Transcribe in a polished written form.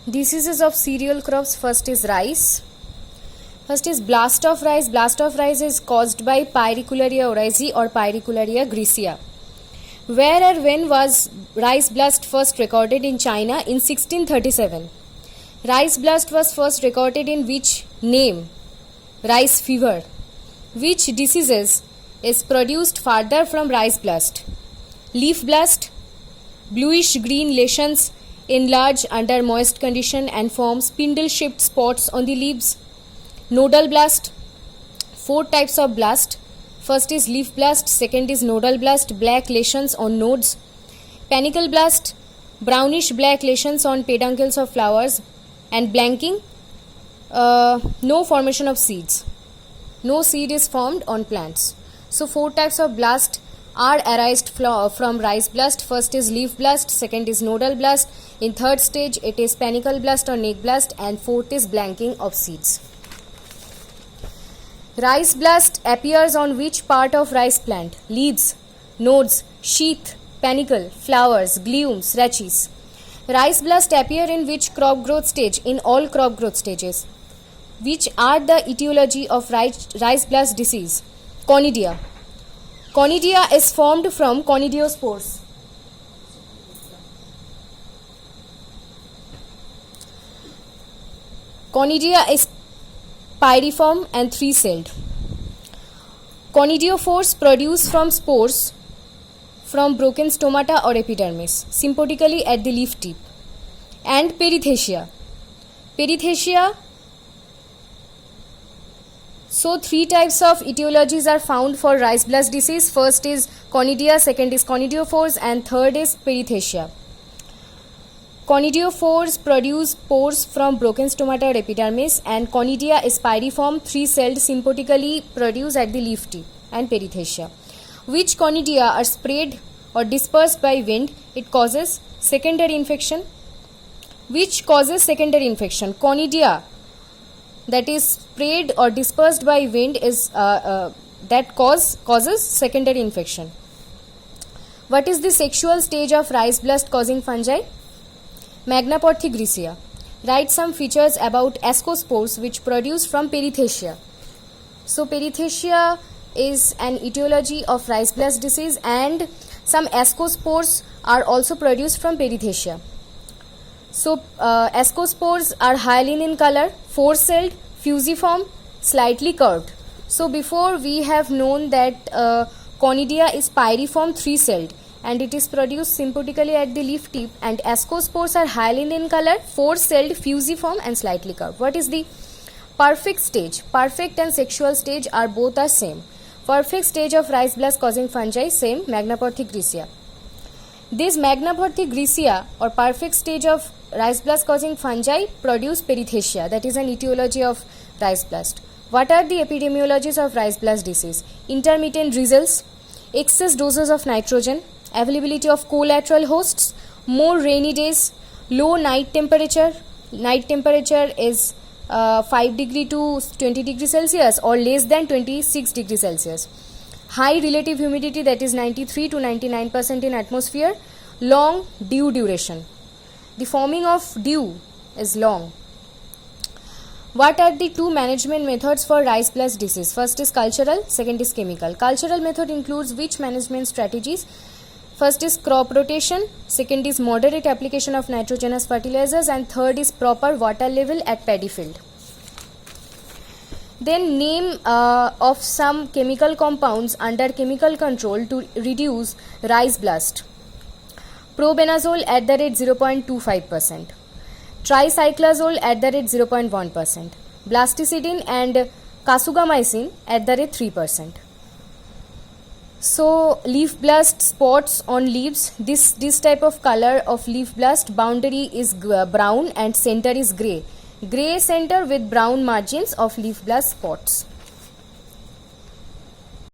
Diseases of cereal crops. First is rice. First is blast of rice. Blast of rice is caused by Pyricularia oryzae or Pyricularia gricia. Where or when was rice blast first recorded in China? In 1637. Rice blast was first recorded in which name? Rice fever. Which diseases is produced further from rice blast? Leaf blast. Bluish green lesions enlarge under moist condition and form spindle-shaped spots on the leaves. Nodal blast. 4 types of blast. First is leaf blast, second is nodal blast, black lesions on nodes. Panicle blast, brownish black lesions on peduncles of flowers. And blanking, no formation of seeds. No seed is formed on plants. So 4 types of blast are arised from rice blast. First is leaf blast, second is nodal blast, in third stage it is panicle blast or neck blast, and fourth is blanking of seeds. Rice blast appears on which part of rice plant? Leaves, nodes, sheath, panicle, flowers, glumes, rachis. Rice blast appear in which crop growth stage? In all crop growth stages. Which are the etiology of rice blast disease? Conidia. Conidia is formed from conidiospores. Conidia is pyriform and 3-celled. Conidiophores produce from spores from broken stomata or epidermis, symptotically at the leaf tip. And perithecia. Perithecia. So 3 types of etiologies are found for rice blast disease. First is conidia, second is conidiophores, and third is perithecia. Conidiophores produce spores from broken stomata or epidermis, and conidia is pyriform, 3-celled, symptotically produced at the leaf tip. And perithecia. Which conidia are sprayed or dispersed by wind? It causes secondary infection. Which causes secondary infection? Conidia that is sprayed or dispersed by wind is that causes secondary infection. What is the sexual stage of rice blast causing fungi? Magnaporthy gricia. Write some features about ascospores which produce from perithecia. So perithecia is an etiology of rice blast disease, and some ascospores are also produced from perithecia. So ascospores are hyaline in color, 4-celled, fusiform, slightly curved. So before we have known that conidia is pyriform, 3-celled, and it is produced symptotically at the leaf tip, and ascospores are hyaline in color, 4-celled, fusiform and slightly curved. What is the perfect stage? Perfect and sexual stage are both are same. Perfect stage of rice blast causing fungi, same, Magnaporthy gricia. This Magnaporthy gricia or perfect stage of rice blast causing fungi produce perithecia, that is an etiology of rice blast. What are the epidemiologies of rice blast disease? Intermittent results, excess doses of nitrogen, availability of collateral hosts, more rainy days, low night temperature. Night temperature is 5 degree to 20 degree Celsius or less than 26 degree Celsius. High relative humidity, that is 93 to 99% in atmosphere. Long dew duration. The forming of dew is long. What are the 2 management methods for rice blast disease? First is cultural, second is chemical. Cultural method includes which management strategies? First is crop rotation, second is moderate application of nitrogenous fertilizers, and third is proper water level at paddy field. Then name of some chemical compounds under chemical control to reduce rice blast. Probenazole at the rate 0.25%, tricyclazole at the rate 0.1%, blasticidin and casugamycin at the rate 3%. So leaf blast spots on leaves, this type of color of leaf blast, boundary is brown and center is grey. Grey center with brown margins of leaf blast spots.